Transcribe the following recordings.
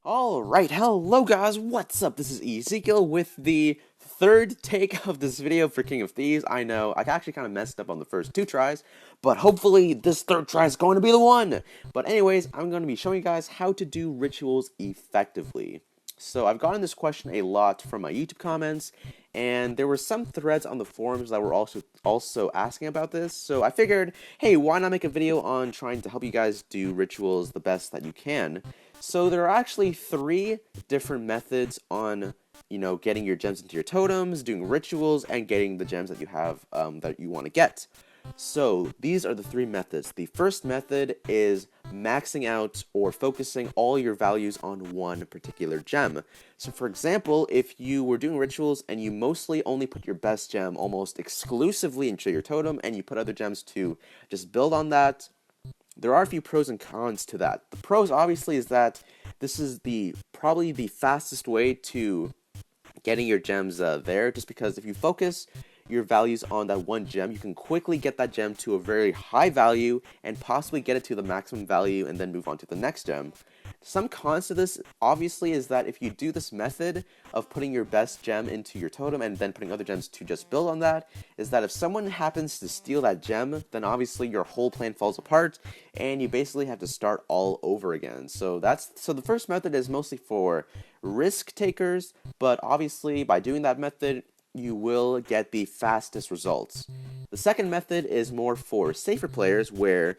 Alright, hello guys, what's up? This is Ezekiel with the third take of this video for King of Thieves. I know, I actually kind of messed up on the first two tries, but hopefully this third try is going to be the one! But anyways, I'm going to be showing you guys how to do rituals effectively. So I've gotten this question a lot from my YouTube comments, and there were some threads on the forums that were also asking about this, so I figured, hey, why not make a video on trying to help you guys do rituals the best that you can. So there are actually three different methods on, getting your gems into your totems, doing rituals, and getting the gems that you have that you want to get. So these are the three methods. The first method is maxing out or focusing all your values on one particular gem. So for example, if you were doing rituals and you mostly only put your best gem almost exclusively into your totem and you put other gems to just build on that, there are a few pros and cons to that. The pros obviously is that this is probably the fastest way to getting your gems there, just because if you focus your values on that one gem, you can quickly get that gem to a very high value and possibly get it to the maximum value and then move on to the next gem. Some cons to this, obviously, is that if you do this method of putting your best gem into your totem and then putting other gems to just build on that, is that if someone happens to steal that gem, then obviously your whole plan falls apart, and you basically have to start all over again. So the first method is mostly for risk takers, but obviously by doing that method, you will get the fastest results. The second method is more for safer players, where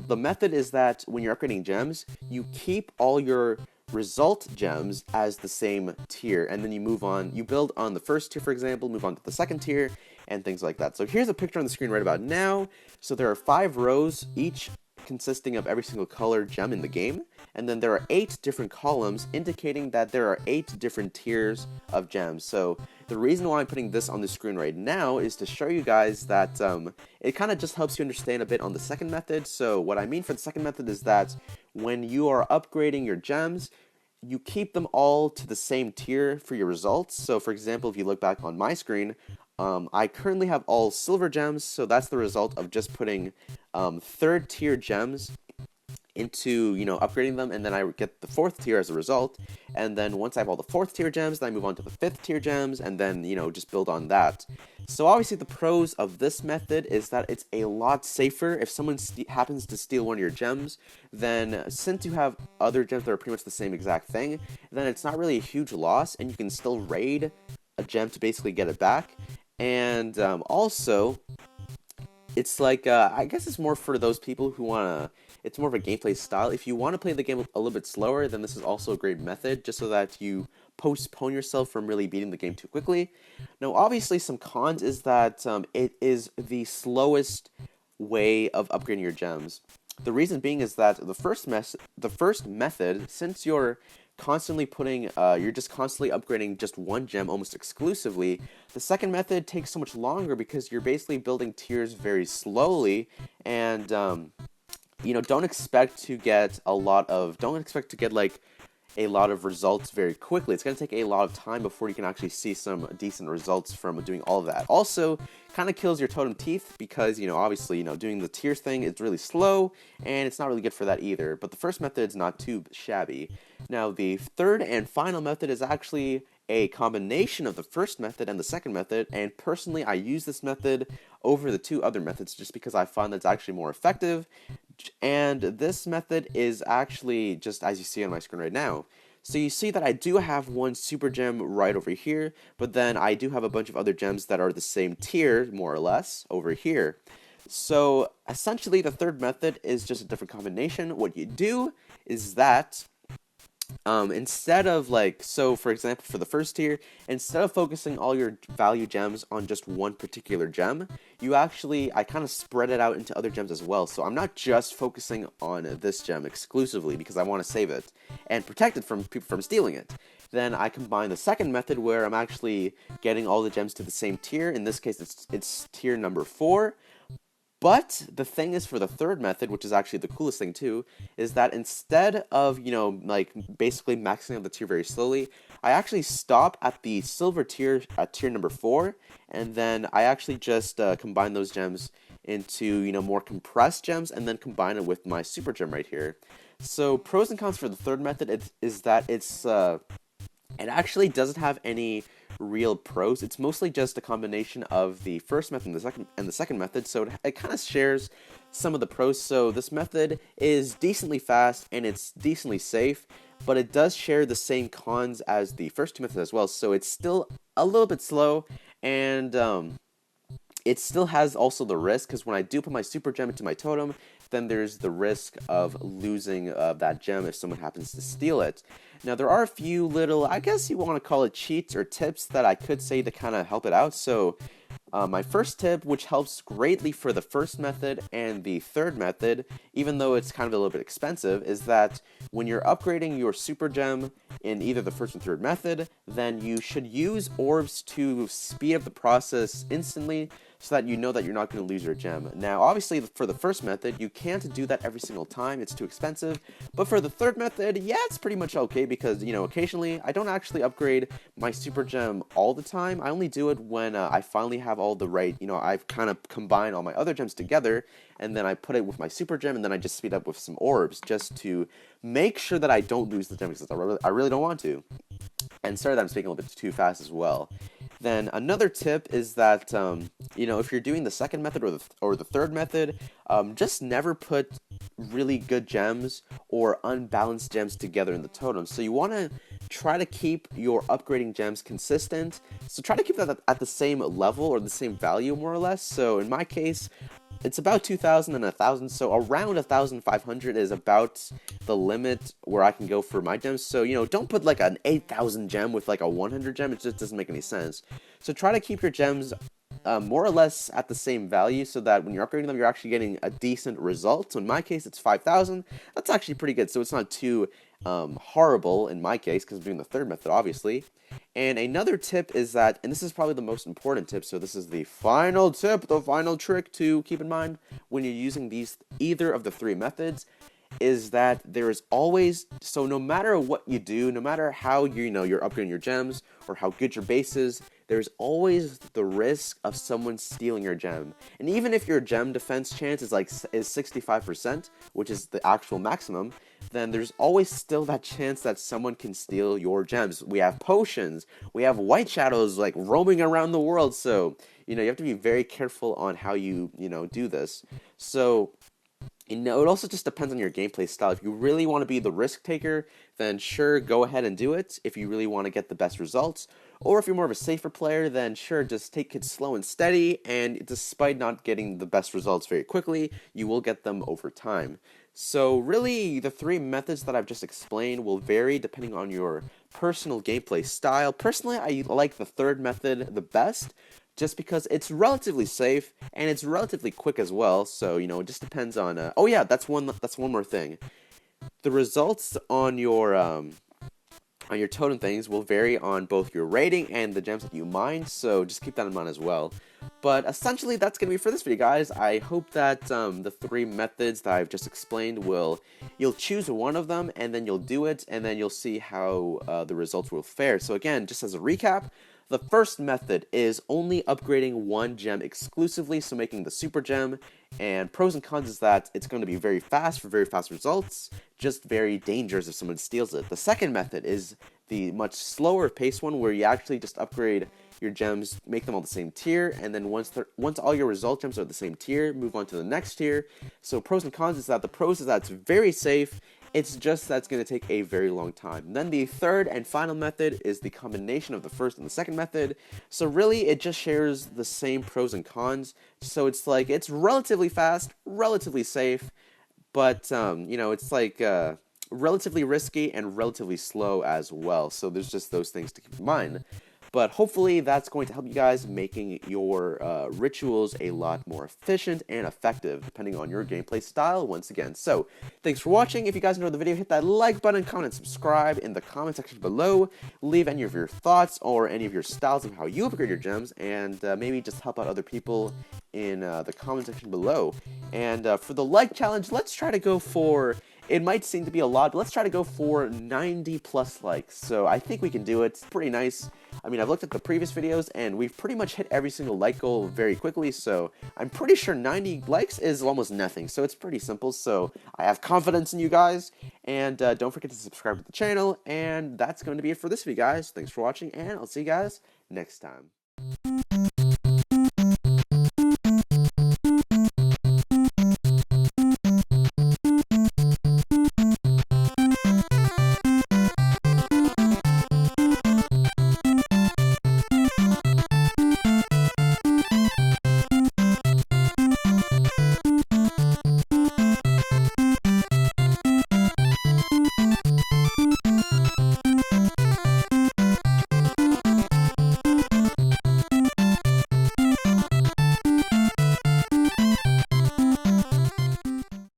the method is that when you're upgrading gems, you keep all your result gems as the same tier, and then you move on, you build on the first tier, for example, move on to the second tier, and things like that. So here's a picture on the screen right about now. So there are 5 rows, each consisting of every single color gem in the game, and then there are 8 different columns indicating that there are 8 different tiers of gems. So the reason why I'm putting this on the screen right now is to show you guys that it kind of just helps you understand a bit on the second method. So what I mean for the second method is that when you are upgrading your gems, you keep them all to the same tier for your results. So for example, if you look back on my screen, I currently have all silver gems, so that's the result of just putting third tier gems into, upgrading them, and then I get the 4th tier as a result. And then once I have all the 4th tier gems, then I move on to the 5th tier gems, and then, just build on that. So obviously the pros of this method is that it's a lot safer. If someone happens to steal one of your gems, then since you have other gems that are pretty much the same exact thing, then it's not really a huge loss, and you can still raid a gem to basically get it back. And also, it's like, I guess it's more for those people who it's more of a gameplay style. If you want to play the game a little bit slower, then this is also a great method, just so that you postpone yourself from really beating the game too quickly. Now, obviously, some cons is that it is the slowest way of upgrading your gems. The reason being is that the first method, since you're constantly you're just constantly upgrading just one gem almost exclusively, the second method takes so much longer because you're basically building tiers very slowly, and don't expect to get like a lot of results very quickly. It's going to take a lot of time before you can actually see some decent results from doing all of that. Also, kind of kills your totem teeth because, obviously, doing the tier thing is really slow, and it's not really good for that either. But the first method is not too shabby. Now, the third and final method is actually a combination of the first method and the second method, and personally, I use this method over the 2 other methods just because I find that's actually more effective. And this method is actually just as you see on my screen right now. So you see that I do have one super gem right over here, but then I do have a bunch of other gems that are the same tier, more or less, over here. So essentially the third method is just a different combination. What you do is that instead of so for example, for the first tier, instead of focusing all your value gems on just one particular gem, I kind of spread it out into other gems as well. So I'm not just focusing on this gem exclusively because I want to save it and protect it from people from stealing it. Then I combine the second method where I'm actually getting all the gems to the same tier. In this case, it's tier number 4. But the thing is, for the third method, which is actually the coolest thing too, is that instead of, basically maxing out the tier very slowly, I actually stop at the silver tier, at tier number 4, and then I actually just combine those gems into, more compressed gems and then combine it with my super gem right here. So pros and cons for the third method is that it actually doesn't have any real pros. It's mostly just a combination of the first method and the second method. So it kind of shares some of the pros. So this method is decently fast and it's decently safe, but it does share the same cons as the first two methods as well. So it's still a little bit slow, and it still has also the risk, because when I do put my super gem into my totem, then there's the risk of losing that gem if someone happens to steal it. Now, there are a few little, I guess you want to call it cheats or tips that I could say to kind of help it out. So my first tip, which helps greatly for the first method and the third method, even though it's kind of a little bit expensive, is that when you're upgrading your super gem in either the first and third method, then you should use orbs to speed up the process instantly, so that you know that you're not going to lose your gem. Now, obviously, for the first method, you can't do that every single time. It's too expensive. But for the third method, yeah, it's pretty much okay, because, occasionally, I don't actually upgrade my super gem all the time. I only do it when I finally have all the right, I've kind of combined all my other gems together, and then I put it with my super gem, and then I just speed up with some orbs, just to make sure that I don't lose the gem, because I really don't want to. And sorry that I'm speaking a little bit too fast as well. Then another tip is that, if you're doing the second method or the third method, just never put really good gems or unbalanced gems together in the totem. So you want to try to keep your upgrading gems consistent. So try to keep that at the same level or the same value, more or less. So in my case, it's about 2,000 and 1,000, so around 1,500 is about the limit where I can go for my gems. So, don't put like an 8,000 gem with like a 100 gem. It just doesn't make any sense. So try to keep your gems more or less at the same value, so that when you're upgrading them, you're actually getting a decent result. So in my case, it's 5,000. That's actually pretty good, so it's not too horrible in my case, because I'm doing the third method, obviously. And another tip is that, and this is probably the most important tip, so this is the final tip, the final trick to keep in mind when you're using either of the three methods, is that there is always, so no matter what you do, no matter how you're upgrading your gems or how good your base is, there's always the risk of someone stealing your gem. And even if your gem defense chance is 65%, which is the actual maximum, then there's always still that chance that someone can steal your gems. We have potions, we have white shadows roaming around the world, so you have to be very careful on how you do this. So it also just depends on your gameplay style. If you really want to be the risk taker, then sure, go ahead and do it if you really want to get the best results. Or if you're more of a safer player, then sure, just take it slow and steady, and despite not getting the best results very quickly, you will get them over time. So really, the three methods that I've just explained will vary depending on your personal gameplay style. Personally, I like the third method the best, just because it's relatively safe and it's relatively quick as well. So it just depends on. Oh yeah, that's one more thing. The results on your totem things will vary on both your rating and the gems that you mine. So just keep that in mind as well. But essentially, that's going to be for this video, guys. I hope that the three methods that I've just explained you'll choose one of them, and then you'll do it, and then you'll see how the results will fare. So again, just as a recap, the first method is only upgrading one gem exclusively, so making the super gem. And pros and cons is that it's going to be very fast for very fast results, just very dangerous if someone steals it. The second method is the much slower paced one, where you actually just upgrade your gems, make them all the same tier, and then once all your result gems are the same tier, move on to the next tier. So pros and cons is that the pros is that it's very safe. It's just that it's going to take a very long time. And then the third and final method is the combination of the first and the second method. So really, it just shares the same pros and cons. So it's it's relatively fast, relatively safe, but it's relatively risky and relatively slow as well. So there's just those things to keep in mind. But hopefully that's going to help you guys making your rituals a lot more efficient and effective, depending on your gameplay style once again. So, thanks for watching. If you guys enjoyed the video, hit that like button, comment, and subscribe in the comment section below. Leave any of your thoughts or any of your styles of how you upgrade your gems, and maybe just help out other people in the comment section below. And for the like challenge, let's try to go for... It might seem to be a lot, but let's try to go for 90 plus likes. So I think we can do it. It's pretty nice. I mean, I've looked at the previous videos, and we've pretty much hit every single like goal very quickly, so I'm pretty sure 90 likes is almost nothing, so it's pretty simple. So I have confidence in you guys, and don't forget to subscribe to the channel, and that's going to be it for this video, guys. Thanks for watching, and I'll see you guys next time.